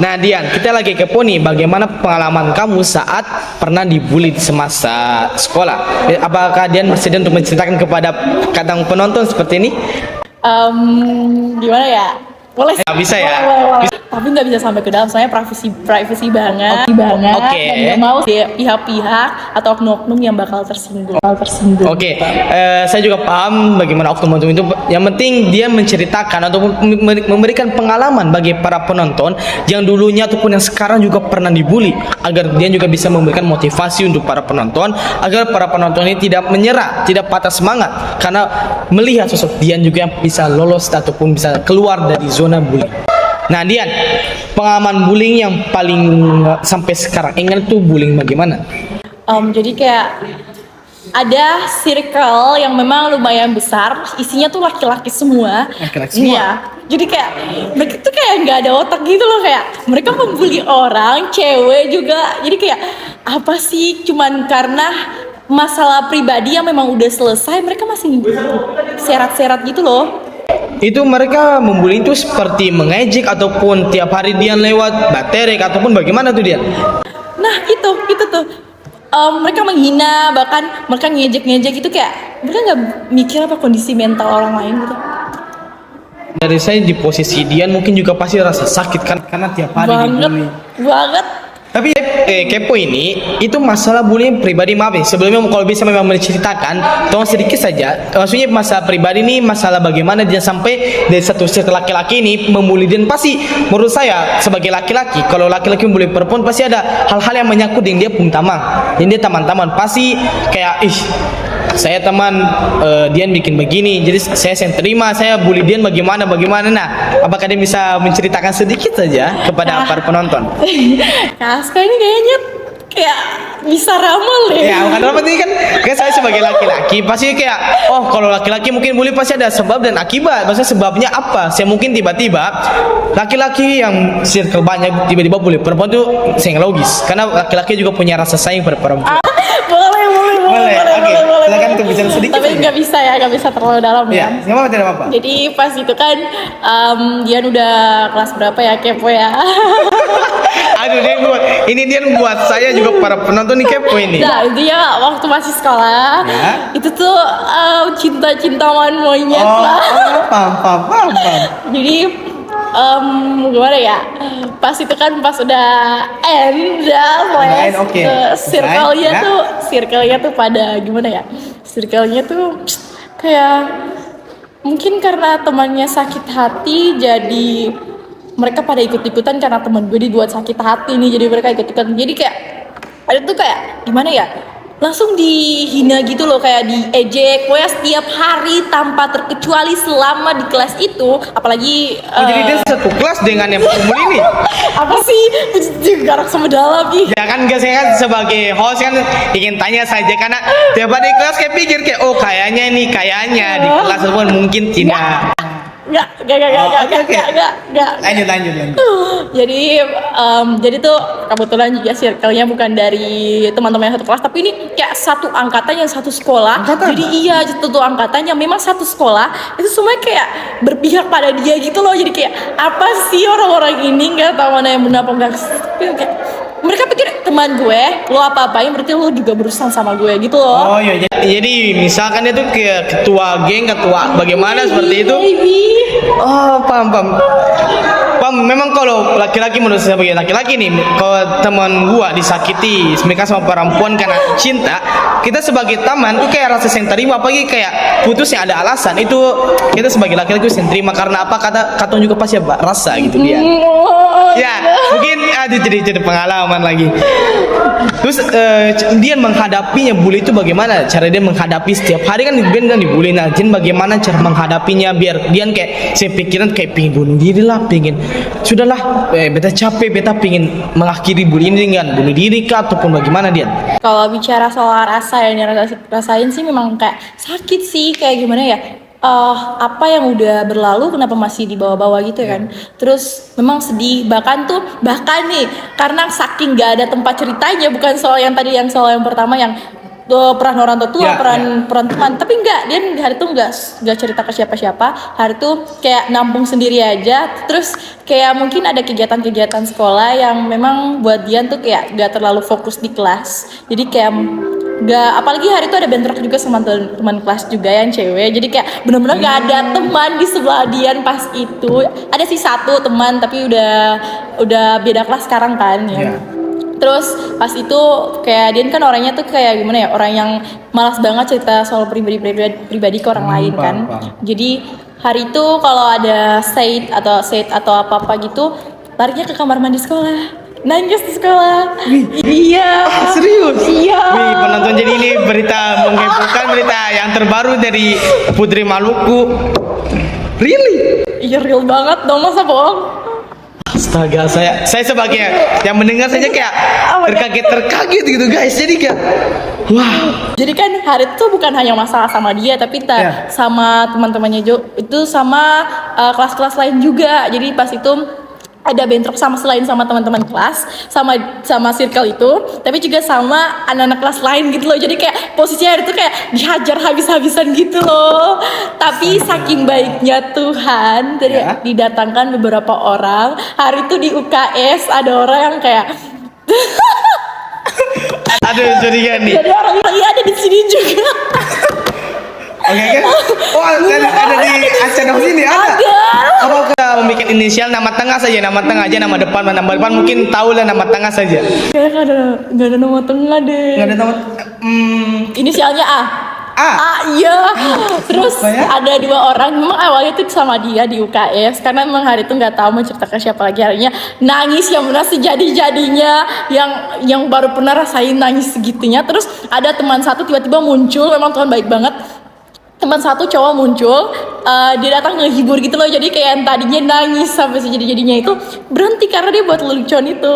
Nah Dian, kita lagi kepo nih, bagaimana pengalaman kamu saat pernah dibully di semasa sekolah? Apakah Dian bersedia untuk menceritakan kepada kadang penonton seperti ini? Gimana ya? Boleh sih. Bisa ya? Boleh. Tapi nggak bisa sampai ke dalam, soalnya privacy banget. Oke. Dan nggak mau pihak-pihak atau oknum-oknum yang bakal tersinggung. Oke, saya juga paham bagaimana oknum-oknum itu. Yang penting dia menceritakan atau memberikan pengalaman bagi para penonton yang dulunya ataupun yang sekarang juga pernah dibully, agar dia juga bisa memberikan motivasi untuk para penonton, agar para penonton ini tidak menyerah, tidak patah semangat, karena melihat sosok Dian juga yang bisa lolos ataupun bisa keluar dari zona bully. Nah Dian, pengalaman bullying yang paling sampai sekarang ingat tuh bullying bagaimana? Jadi kayak ada circle yang memang lumayan besar, isinya tuh laki-laki semua. Laki-laki semua? Iya. Jadi kayak mereka tuh kayak nggak ada otak gitu loh, kayak mereka membuli orang, cewek juga. Jadi kayak apa sih? Cuman karena masalah pribadi yang memang udah selesai, mereka masih serat-serat gitu loh. Itu mereka membuli itu seperti mengejek ataupun tiap hari Dian lewat baterek ataupun bagaimana tuh Dian? Nah itu tuh mereka menghina, bahkan mereka ngejek-ngejek gitu, kayak mereka nggak mikir apa kondisi mental orang lain gitu. Dari saya di posisi Dian mungkin juga pasti rasa sakit kan, karena tiap hari dibully. Banget. Tapi kepo ini itu masalah bullying pribadi, maaf ya. Sebelumnya kalau bisa memang menceritakan, tolong sedikit saja. Maksudnya masalah pribadi ini masalah bagaimana dia sampai dari satu circle laki-laki ini membuli. Dan pasti menurut saya sebagai laki-laki, kalau laki-laki membuli perempuan pasti ada hal-hal yang menyangkut dengan dia punya teman, dan dia teman-teman pasti kayak saya teman Dian bikin begini, jadi saya terima, saya bully Dian bagaimana. Nah, apakah dia bisa menceritakan sedikit saja kepada para penonton? Kaska ini kayaknya kayak bisa ramal deh. Ya, bukan apa ini kan saya sebagai laki-laki pasti kayak, oh kalau laki-laki mungkin bully pasti ada sebab dan akibat. Maksudnya sebabnya apa? Saya mungkin tiba-tiba laki-laki yang circle banyak tiba-tiba bully perempuan itu saya logis, karena laki-laki juga punya rasa sayang pada perempuan. Boleh. Oke, silakan untuk bicara sedikit. Tapi nggak bisa terlalu dalam ya. Nggak apa-apa, tidak apa-apa. Jadi pas itu kan Dian udah kelas berapa ya, kepo ya. Aduh, dia buat saya juga para penonton nih kepo ini. Nah dia waktu masih sekolah Ya. itu tuh cinta-cintaan monyet lah. Paham. Jadi gimana ya, pas itu kan pas udah end oke. circle-nya tuh pada gimana ya, circle-nya tuh kayak mungkin karena temannya sakit hati, jadi mereka pada ikut-ikutan karena teman gue dibuat sakit hati nih, jadi mereka ikut-ikutan. Jadi kayak ada tuh kayak gimana ya, langsung dihina gitu loh, kayak diejek pokoknya setiap hari tanpa terkecuali selama di kelas itu. Apalagi Jadi dia satu kelas dengan yang pemuli ini. apa sih garak sama dalam ih. Ya kan, saya kan sebagai host kan ingin tanya saja, karena tiap hari di kelas kayak pikir kayak, oh kayaknya di kelas pun mungkin tidak. Enggak. Lanjut. Jadi tuh kebetulan juga circle-nya bukan dari teman-teman yang satu kelas, tapi ini kayak satu angkatan yang satu sekolah. Angkatan? Jadi iya, satu angkatan yang memang satu sekolah, itu semuanya kayak berpihak pada dia gitu loh. Jadi kayak apa sih orang-orang ini, nggak tahu mana yang benar apa enggak. Kayak mereka pikir teman gue, lo apa-apain berarti lo juga berurusan sama gue gitu loh. Oh iya, jadi misalkan dia tuh kayak ketua geng, ketua bagaimana seperti itu. Oh, paham. Memang kalau laki-laki, menurut saya sebagai laki-laki nih, kalau teman gua disakiti mereka sama perempuan karena cinta, kita sebagai teman tuh kayak rasa yang terima, apalagi kayak putus yang ada alasan, itu kita sebagai laki-laki yang terima. Karena apa, kata juga pasti rasa gitu dia. Ya, mungkin jadi pengalaman lagi. Terus dia menghadapinya bully itu bagaimana? Cara dia menghadapi setiap hari kan dia kan dibully. Nah, bagaimana cara menghadapinya biar dia kayak saya pikiran kayak pingin bunuh diri lah, pingin sudahlah, beta capek, beta pingin mengakhiri bully ini dengan bunuh diri kah ataupun bagaimana dia? Kalau bicara soal rasa yang rasain sih memang kayak sakit sih, kayak gimana ya, apa yang udah berlalu kenapa masih dibawa-bawa gitu kan. Terus memang sedih, bahkan nih karena saking gak ada tempat ceritanya, bukan soal yang tadi, yang soal yang pertama yang peran orang tua, Ya, peran teman. Tapi enggak, dia hari itu enggak cerita ke siapa-siapa. Hari itu kayak nampung sendiri aja. Terus kayak mungkin ada kegiatan-kegiatan sekolah yang memang buat dia tuh kayak enggak terlalu fokus di kelas. Jadi kayak nggak, apalagi hari itu ada bentrok juga sama teman kelas juga yang cewek, jadi kayak benar-benar nggak ada teman di sebelah Dian pas itu. Ada sih satu teman tapi udah beda kelas sekarang kan ya. Iya. Terus pas itu kayak Dian kan orangnya tuh kayak gimana ya, orang yang malas banget cerita soal pribadi ke orang lain kan. paham. Jadi hari itu kalau ada set atau apa-apa gitu, larinya ke kamar mandi sekolah. Nangis di sekolah. Iya. Serius? Iya. Wih, penonton, jadi ini berita menghebohkan, berita yang terbaru dari Putri Maluku. Really? Iya real banget dong, masa bohong? Astaga, saya sebagai yang mendengar saja kayak terkaget gitu guys. Jadi kayak wah. Jadi kan hari itu bukan hanya masalah sama dia, tapi Ya. sama teman-temannya itu sama kelas-kelas lain juga. Jadi pas itu ada bentrok selain sama teman-teman kelas, sama circle itu, tapi juga sama anak-anak kelas lain gitu loh. Jadi kayak posisinya hari itu kayak dihajar habis-habisan gitu loh. Tapi saking baiknya Tuhan, jadi Ya. didatangkan beberapa orang. Hari itu di UKS ada orang yang kayak Aduh, jadi kan nih. jadi orang yang ada di sini juga. Oke kan? Oh, ada di acara sini ada. Apa kita membuat inisial nama tengah saja, nama tengah aja, nama depan mungkin tahu lah nama tengah saja. Kayaknya nggak ada nama tengah deh. Nggak ada nama. Inisialnya A. A. Iya. Terus Apa ya? ada dua orang, memang awalnya tuh sama dia di UKS, karena memang hari itu nggak tahu mau ceritakan siapa lagi. Harinya nangis yang benar sejadi-jadinya, yang baru pernah rasain nangis segitunya. Terus ada teman satu tiba-tiba muncul, memang Tuhan baik banget. Teman satu cowok muncul, dia datang ngehibur gitu loh. Jadi kayak yang tadinya nangis sampai sejadi-jadinya itu berhenti karena dia buat lelucon itu.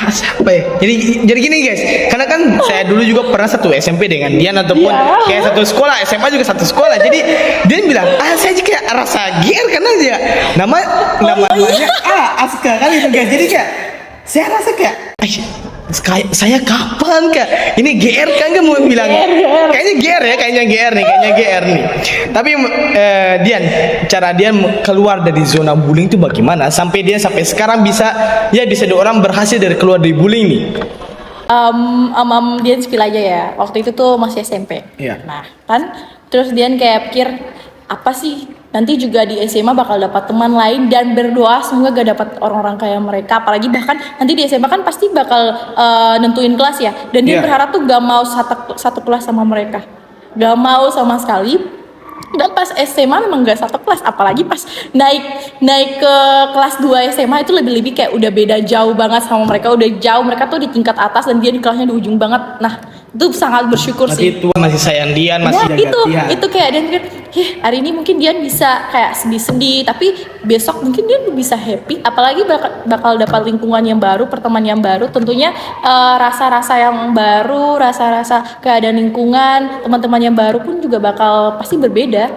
Siapa ya? Jadi gini guys, karena kan saya dulu juga pernah satu SMP dengan Dian ataupun Iya. kayak satu sekolah, SMA juga satu sekolah. Jadi dia bilang, saya aja kayak rasa GR karena dia namanya Aska kan itu guys. Jadi kayak saya rasa kayak saya kapan kak? Ini GR kan kamu bilang? GR. Kayaknya GR nih. Tapi Dian, cara Dian keluar dari zona bullying itu bagaimana? Sampai sekarang bisa dua orang berhasil keluar dari bullying nih. Dian spill aja ya. Waktu itu tuh masih SMP. Iya. Nah, kan terus Dian kayak pikir apa sih? Nanti juga di SMA bakal dapat teman lain dan berdoa semoga gak dapat orang-orang kayak mereka. Apalagi bahkan nanti di SMA kan pasti bakal nentuin kelas ya. Dan dia Iya. berharap tuh gak mau satu kelas sama mereka. Gak mau sama sekali. Dan pas SMA memang gak satu kelas, apalagi pas naik ke kelas 2 SMA itu lebih-lebih kayak udah beda jauh banget sama mereka, udah jauh, mereka tuh di tingkat atas dan dia di kelasnya di ujung banget. Nah, itu sangat bersyukur sih. Masih Tuhan masih sayang Dian, masih Nah, jaga Dian. itu kayak Dian pikir, hari ini mungkin Dian bisa kayak sedih-sedih, tapi besok mungkin Dian bisa happy, apalagi bakal dapat lingkungan yang baru, pertemanan yang baru, tentunya rasa-rasa yang baru, rasa-rasa keadaan lingkungan, teman-teman yang baru pun juga bakal pasti berbeda.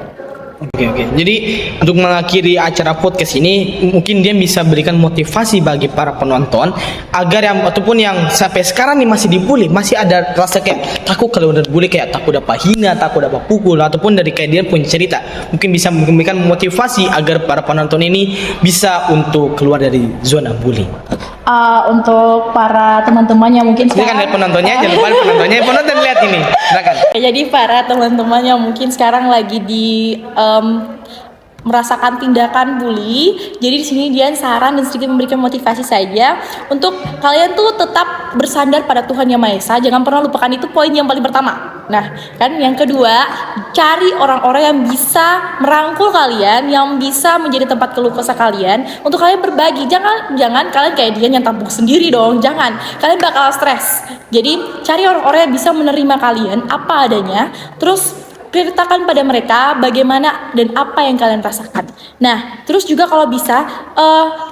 Oke. Jadi untuk mengakhiri acara podcast ini, mungkin dia bisa berikan motivasi bagi para penonton agar ataupun yang sampai sekarang nih masih dibully, masih ada rasa kayak takut kalau udah dibully, kayak takut dapat hina, takut dapat pukul, ataupun dari kayak dia punya cerita, mungkin bisa memberikan motivasi agar para penonton ini bisa untuk keluar dari zona bullying. Untuk para teman-teman yang mungkin Ini kan dari penontonnya, jangan lupa penonton lihat ini, silakan. Jadi para teman-teman yang mungkin sekarang lagi merasakan tindakan bully, jadi di sini Dian saran dan sedikit memberikan motivasi saja untuk kalian tuh tetap bersandar pada Tuhan Yang Maha Esa, jangan pernah lupakan, itu poin yang paling pertama. Nah, kan yang kedua, cari orang-orang yang bisa merangkul kalian, yang bisa menjadi tempat keluh kesah kalian untuk kalian berbagi. Jangan kalian kayak Dian yang tampung sendiri dong, jangan. Kalian bakal stres. Jadi cari orang-orang yang bisa menerima kalian apa adanya, terus ceritakan pada mereka bagaimana dan apa yang kalian rasakan. Nah, terus juga kalau bisa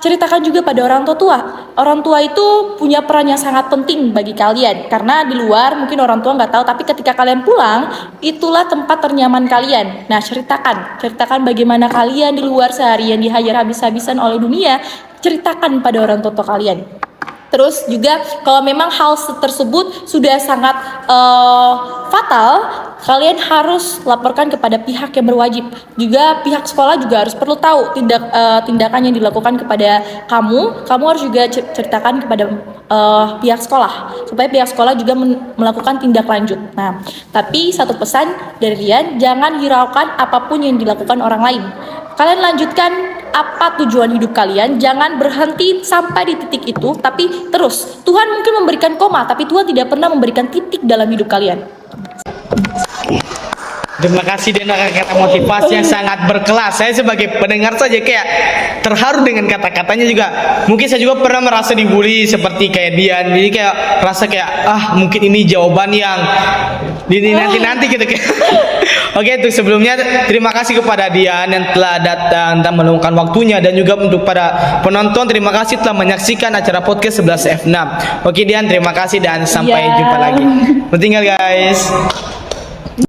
ceritakan juga pada orang tua. Orang tua itu punya peran yang sangat penting bagi kalian, karena di luar mungkin orang tua nggak tahu, tapi ketika kalian pulang itulah tempat ternyaman kalian. Nah, ceritakan bagaimana kalian di luar seharian dihajar habis-habisan oleh dunia. Ceritakan pada orang tua kalian. Terus juga kalau memang hal tersebut sudah sangat fatal, kalian harus laporkan kepada pihak yang berwajib. Juga pihak sekolah juga harus perlu tahu tindakan yang dilakukan kepada kamu. Kamu harus juga ceritakan kepada pihak sekolah supaya pihak sekolah juga melakukan tindak lanjut. Nah, tapi satu pesan dari Rian, jangan hiraukan apapun yang dilakukan orang lain. Kalian lanjutkan apa tujuan hidup kalian, jangan berhenti sampai di titik itu, tapi terus. Tuhan mungkin memberikan koma, tapi Tuhan tidak pernah memberikan titik dalam hidup kalian. Terima kasih dengan kata motivasi yang sangat berkelas. Saya sebagai pendengar saja kayak terharu dengan kata-katanya juga. Mungkin saya juga pernah merasa dibully seperti kayak Dian. Jadi kayak rasa kayak mungkin ini jawaban yang nanti gitu kayak. Oke, untuk sebelumnya terima kasih kepada Dian yang telah datang dan meluangkan waktunya, dan juga untuk para penonton terima kasih telah menyaksikan acara podcast 11F6. Oke Dian, terima kasih dan sampai jumpa lagi. Tinggal guys.